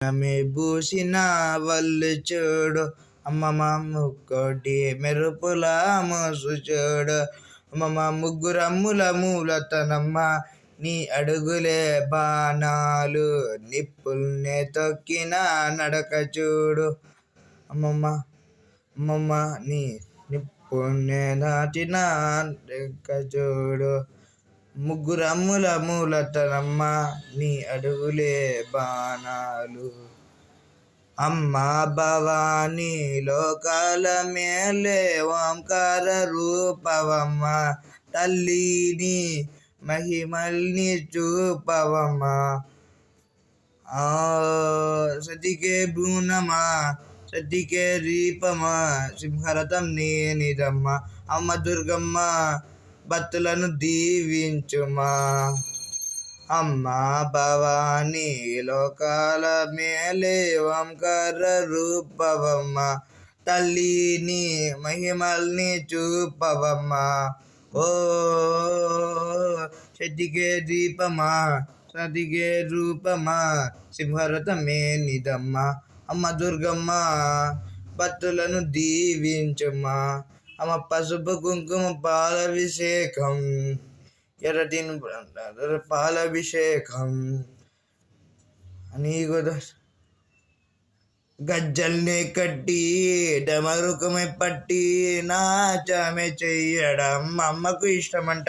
నమే భూషిన వల్లు చూడు అమ్మమ్మ ముక్కోటి మెరుపుల మోసు చూడు అమ్మమ్మ ముగ్గురమ్ముల మూలతనమ్మ నీ అడుగులే బాణాలు నిప్పుల్నే తొక్కిన నడక చూడు అమ్మమ్మ అమ్మమ్మ నీ నిప్పుల్నే దాటిన నడక చూడు ముగ్గురమ్ముల మూలతనమ్మ నీ అడుగులే బాణాలు అమ్మా భవానీ లోకాల మేలే ఓంకార రూపవమ్మ తల్లిని మహిమల్ని చూపవమ్మ సతికే భూనమా సతికే దీపమా సింహరథం నేనిదమ్మ అమ్మ దుర్గమ్మ భక్తులను దీవించుమా అమ్మా భవానీ లోకాల మేలే ఓంకార రూపవమ్మ తల్లిని మహిమల్ని చూపవమ్మ ఓ సతికే దీపమా సతికే రూపమా సింహరథమే నిదమ్మ అమ్మ దుర్గమ్మ భక్తులను దీవించుమా అమ్మ పసుపు కుంకుమ పాలాభిషేకం ఎర్రటిని పాలాభిషేకం నీకు గజ్జల్ని కట్టి డమరుకమే పట్టి నాచమే చెయ్యడం అమ్మకు ఇష్టమంట.